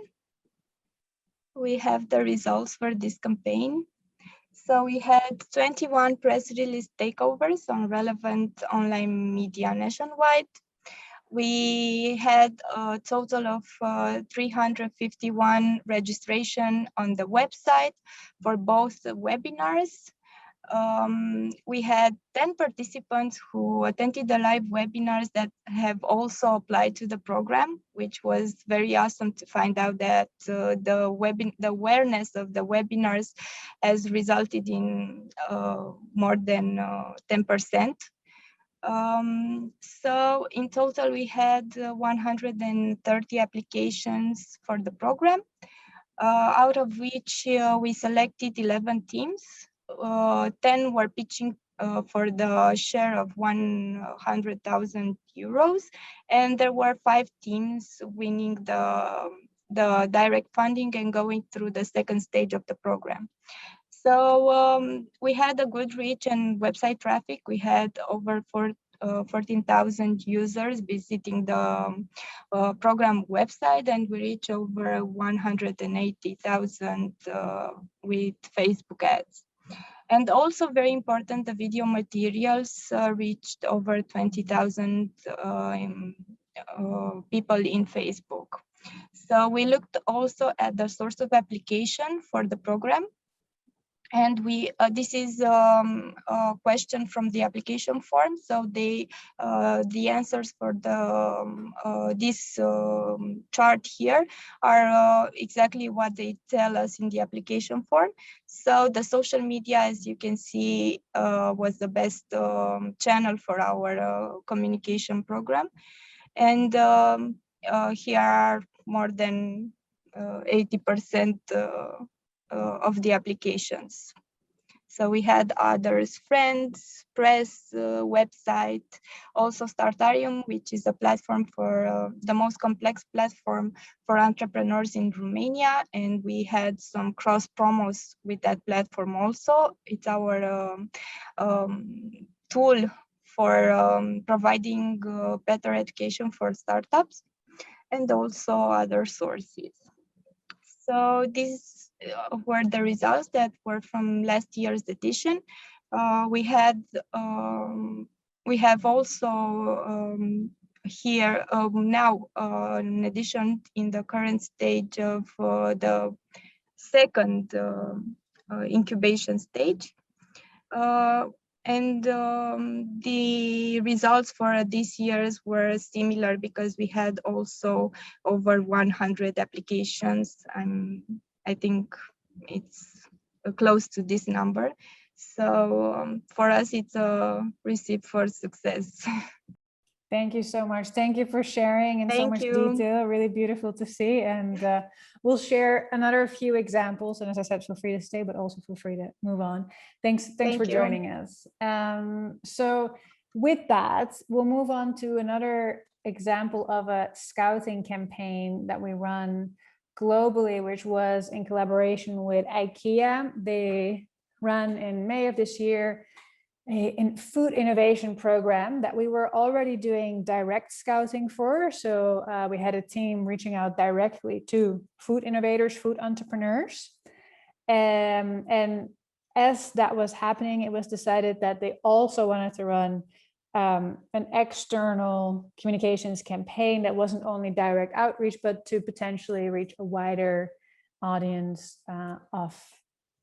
we have the results for this campaign. So we had 21 press release takeovers on relevant online media nationwide. We had a total of 351 registration on the website for both webinars. We had 10 participants who attended the live webinars that have also applied to the program, which was very awesome to find out that the awareness of the webinars has resulted in more than 10%. So in total, we had 130 applications for the program, out of which we selected 11 teams. 10 were pitching for the share of 100,000 euros, and there were 5 teams winning the direct funding and going through the second stage of the program. So we had a good reach and website traffic. We had over 14,000 users visiting the program website, and we reached over 180,000 with Facebook ads. And also very important, the video materials reached over 20,000 people in Facebook. So we looked also at the source of application for the program. And this is a question from the application form. So the answers for this chart here are exactly what they tell us in the application form. So the social media, as you can see, was the best channel for our communication program. And here are more than 80% of the applications. So we had others, friends, press, website, also Startarium, which is a platform for the most complex platform for entrepreneurs in Romania. And we had some cross promos with that platform also. It's our tool for providing better education for startups, and also other sources. So these were the results that were from last year's edition. We have also here now an edition in the current stage of the second incubation stage. And the results for this year's were similar because we had also over 100 applications. I think it's close to this number. So for us, it's a recipe for success. Thank you so much. Thank you for sharing in so much detail. Really beautiful to see. And we'll share another few examples. And as I said, feel free to stay, but also feel free to move on. Thanks for joining us. So with that, we'll move on to another example of a scouting campaign that we run globally, which was in collaboration with IKEA. They ran in May of this year a food innovation program that we were already doing direct scouting for. So we had a team reaching out directly to food innovators, food entrepreneurs. And as that was happening, it was decided that they also wanted to run an external communications campaign that wasn't only direct outreach, but to potentially reach a wider audience of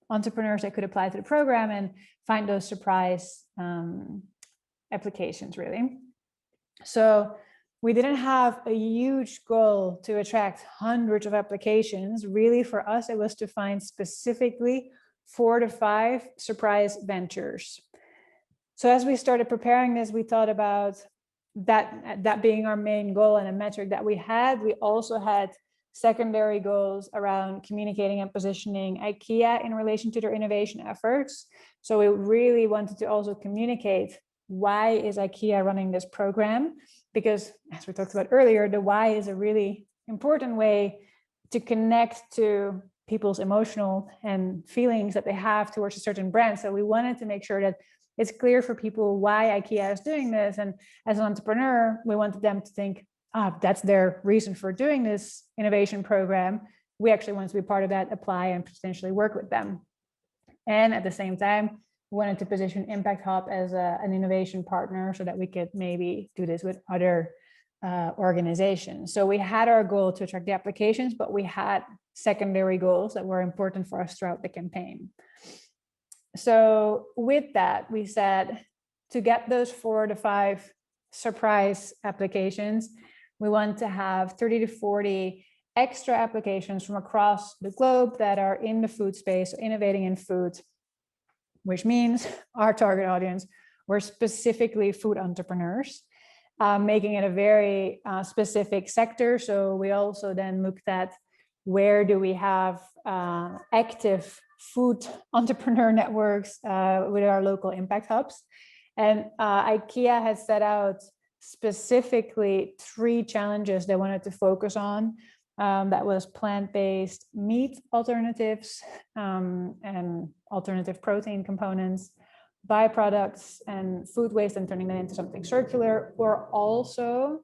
entrepreneurs that could apply to the program and find those surprise applications, really. So we didn't have a huge goal to attract hundreds of applications. Really, for us, it was to find specifically 4 to 5 surprise ventures. So as we started preparing this, we thought about that being our main goal and a metric that we had. We also had secondary goals around communicating and positioning IKEA in relation to their innovation efforts. So we really wanted to also communicate, why is IKEA running this program? Because as we talked about earlier, the why is a really important way to connect to people's emotional and feelings that they have towards a certain brand. So we wanted to make sure that it's clear for people why IKEA is doing this. And as an entrepreneur, we wanted them to think, that's their reason for doing this innovation program. We actually want to be part of that, apply and potentially work with them. And at the same time, we wanted to position Impact Hub as an innovation partner so that we could maybe do this with other organizations. So we had our goal to attract the applications, but we had secondary goals that were important for us throughout the campaign. So with that, we said to get those 4 to 5 surprise applications, we want to have 30 to 40 extra applications from across the globe that are in the food space, innovating in food, which means our target audience were specifically food entrepreneurs, making it a very specific sector. So we also then looked at, where do we have active food entrepreneur networks with our local impact hubs. And IKEA has set out specifically 3 challenges they wanted to focus on. That was plant-based meat alternatives and alternative protein components, byproducts, and food waste, and turning that into something circular, or also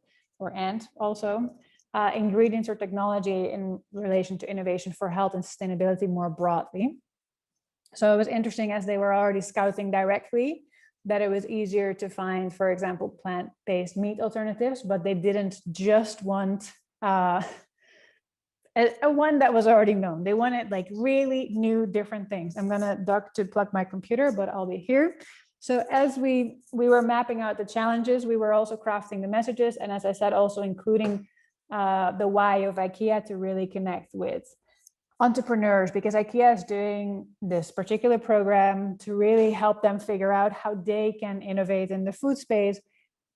ingredients or technology in relation to innovation for health and sustainability more broadly. So it was interesting, as they were already scouting directly, that it was easier to find, for example, plant-based meat alternatives, but they didn't just want a one that was already known. They wanted like really new, different things. I'm gonna duck to plug my computer, but I'll be here. So as we were mapping out the challenges, we were also crafting the messages. And as I said, also including the why of IKEA to really connect with entrepreneurs, because IKEA is doing this particular program to really help them figure out how they can innovate in the food space.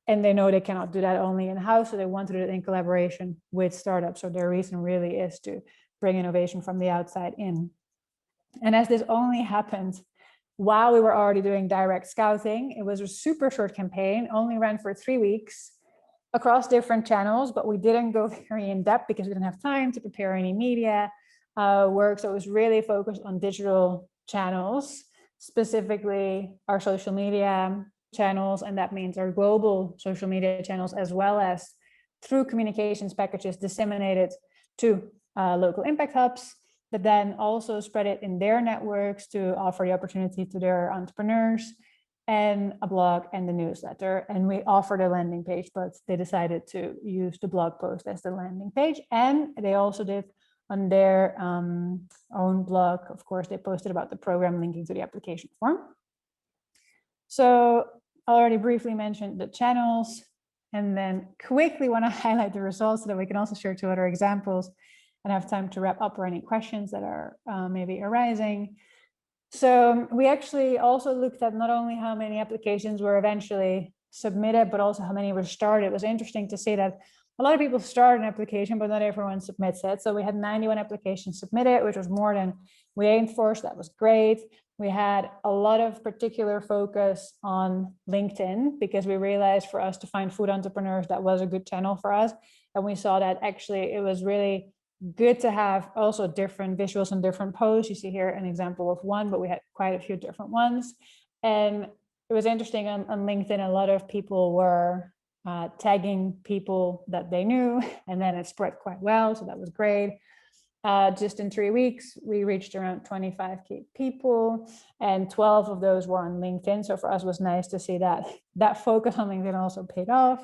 And they know they cannot do that only in-house, so they want to do it in collaboration with startups. So their reason really is to bring innovation from the outside in. And as this only happened while we were already doing direct scouting, it was a super short campaign, only ran for 3 weeks across different channels, but we didn't go very in depth because we didn't have time to prepare any media work. So it was really focused on digital channels, specifically our social media channels, and that means our global social media channels, as well as through communications packages disseminated to local impact hubs, but then also spread it in their networks to offer the opportunity to their entrepreneurs, and a blog and the newsletter. And we offered a landing page, but they decided to use the blog post as the landing page. And they also did on their own blog, of course, they posted about the program linking to the application form. So I already briefly mentioned the channels, and then quickly want to highlight the results so that we can also share 2 other examples and have time to wrap up or any questions that are maybe arising. So we actually also looked at not only how many applications were eventually submitted, but also how many were started. It was interesting to see that a lot of people start an application, but not everyone submits it. So we had 91 applications submitted, which was more than we aimed for. So that was great. We had a lot of particular focus on LinkedIn because we realized for us to find food entrepreneurs, that was a good channel for us. And we saw that actually it was really good to have also different visuals and different posts. You see here an example of one, but we had quite a few different ones. And it was interesting on LinkedIn, a lot of people were tagging people that they knew, and then it spread quite well. So that was great. Just in 3 weeks, we reached around 25K people, and 12 of those were on LinkedIn. So for us, it was nice to see that focus on LinkedIn also paid off.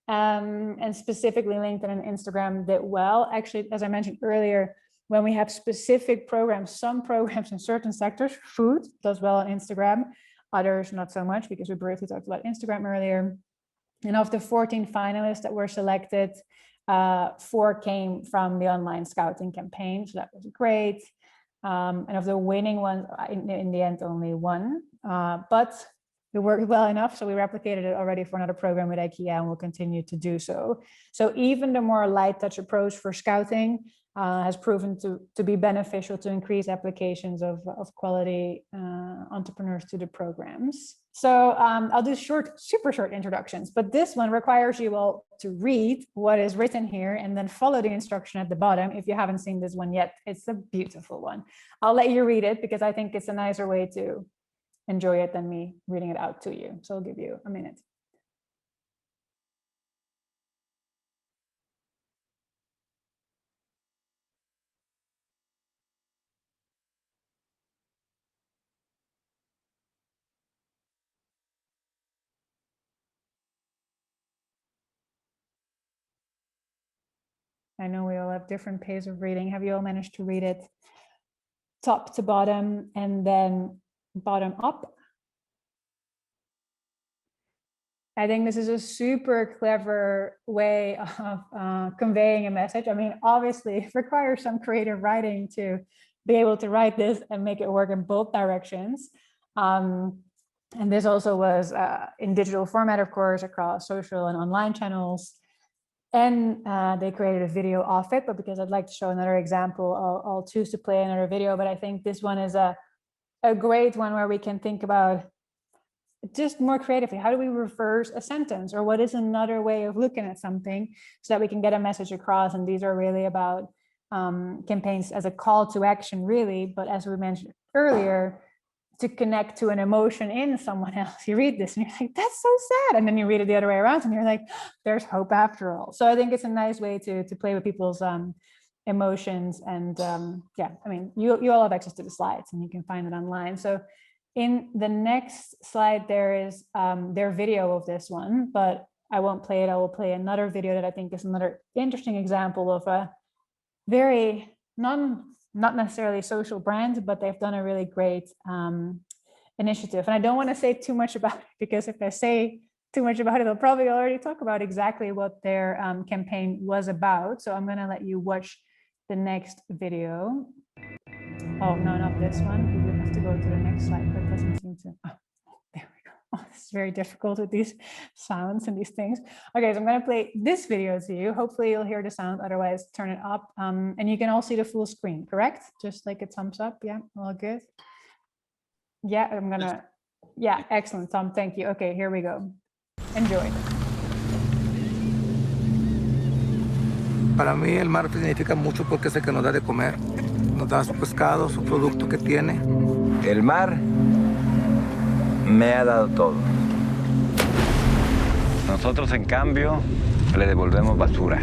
And specifically LinkedIn and Instagram did well. Actually, as I mentioned earlier, when we have specific programs, some programs in certain sectors, food does well on Instagram, others not so much, because we briefly talked about Instagram earlier. And of the 14 finalists that were selected, 4 came from the online scouting campaign, so that was great. And of the winning ones, in the end, only 1, but it worked well enough, so we replicated it already for another program with IKEA, and we'll continue to do so. So even the more light touch approach for scouting has proven to be beneficial to increase applications of quality entrepreneurs to the programs. So I'll do super short introductions, but this one requires you all to read what is written here and then follow the instruction at the bottom. If you haven't seen this one yet, it's a beautiful one. I'll let you read it because I think it's a nicer way to enjoy it than me reading it out to you. So I'll give you a minute. I know we all have different pace of reading. Have you all managed to read it top to bottom and then bottom up? I think this is a super clever way of conveying a message. I mean, obviously it requires some creative writing to be able to write this and make it work in both directions. And this also was in digital format, of course, across social and online channels. And they created a video of it, but because I'd like to show another example, I'll choose to play another video. But I think this one is a great one where we can think about just more creatively. How do we reverse a sentence, or what is another way of looking at something so that we can get a message across? And these are really about campaigns as a call to action, really. But as we mentioned earlier, to connect to an emotion in someone else. You read this and you're like, that's so sad. And then you read it the other way around and you're like, there's hope after all. So I think it's a nice way to play with people's emotions. And yeah, I mean, you all have access to the slides and you can find it online. So in the next slide, there is their video of this one, but I won't play it. I will play another video that I think is another interesting example of very not necessarily social brand, but they've done a really great initiative. And I don't want to say too much about it, because if I say too much about it, I'll probably already talk about exactly what their campaign was about. So I'm going to let you watch the next video. Oh, no, not this one. We have to go to the next slide. That doesn't seem to. Oh, there we go. Oh, this is very difficult with these sounds and these things. Okay, so I'm going to play this video to you. Hopefully you'll hear the sound, otherwise turn it up. And you can all see the full screen, correct? Just like a thumbs up. Yeah, all good. Yeah, I'm going to. Yeah, excellent, Tom. Thank you. Okay, here we go. Enjoy. Para mí el mar significa mucho porque es el que nos da de comer, nos da su pescado, su producto que tiene. El mar me ha dado todo. Nosotros, en cambio, le devolvemos basura.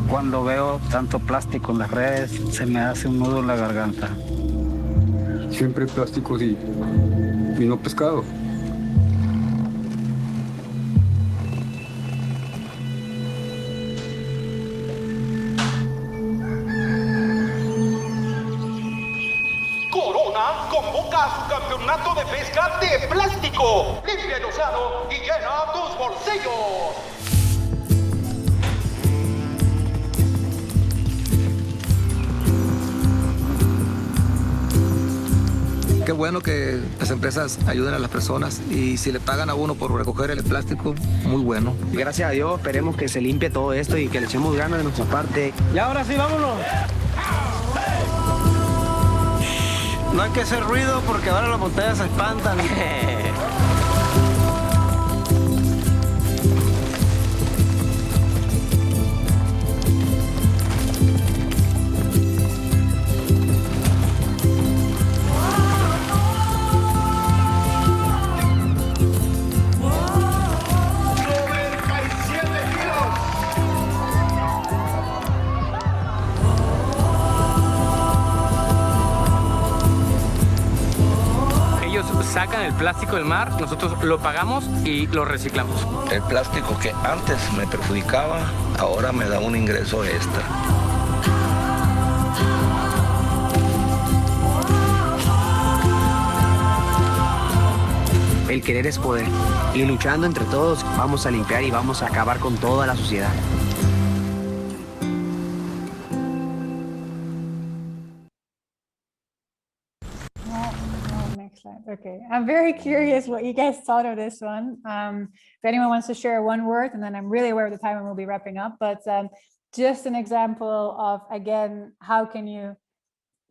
Cuando veo tanto plástico en las redes, se me hace un nudo en la garganta. Siempre plásticos y no pescado. Corona convoca a su campeonato de pesca de plástico. Limpia el océano y llena tus bolsillos. Qué bueno que las empresas ayuden a las personas y si le pagan a uno por recoger el plástico, muy bueno. Gracias a Dios, esperemos que se limpie todo esto y que le echemos ganas de nuestra parte. Y ahora sí, vámonos. No hay que hacer ruido porque ahora las montañas se espantan. Sacan el plástico del mar, nosotros lo pagamos y lo reciclamos. El plástico que antes me perjudicaba, ahora me da un ingreso extra. El querer es poder. Y luchando entre todos, vamos a limpiar y vamos a acabar con toda la suciedad. Okay, I'm very curious what you guys thought of this one. If anyone wants to share one word, and then I'm really aware of the time and we'll be wrapping up, but just an example of, again, how can you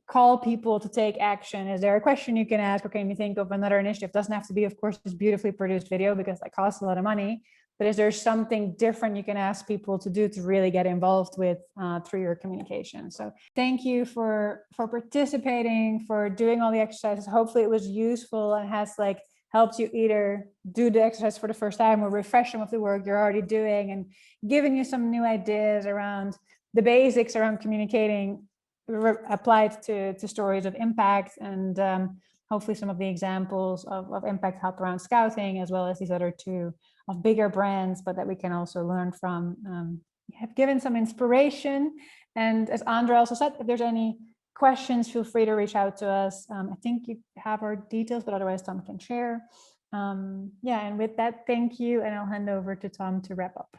call people to take action? Is there a question you can ask, or can you think of another initiative? It doesn't have to be, of course, this beautifully produced video, because that costs a lot of money, but is there something different you can ask people to do to really get involved with through your communication? So thank you for participating, for doing all the exercises. Hopefully it was useful and has helped you either do the exercise for the first time or refresh some of the work you're already doing, and giving you some new ideas around the basics around communicating applied to stories of impact, and hopefully some of the examples of impact help around scouting, as well as these other two of bigger brands, but that we can also learn from, have given some inspiration. And as Andra also said, if there's any questions, feel free to reach out to us. I think you have our details, but otherwise Tom can share. Yeah, and with that, thank you, and I'll hand over to Tom to wrap up.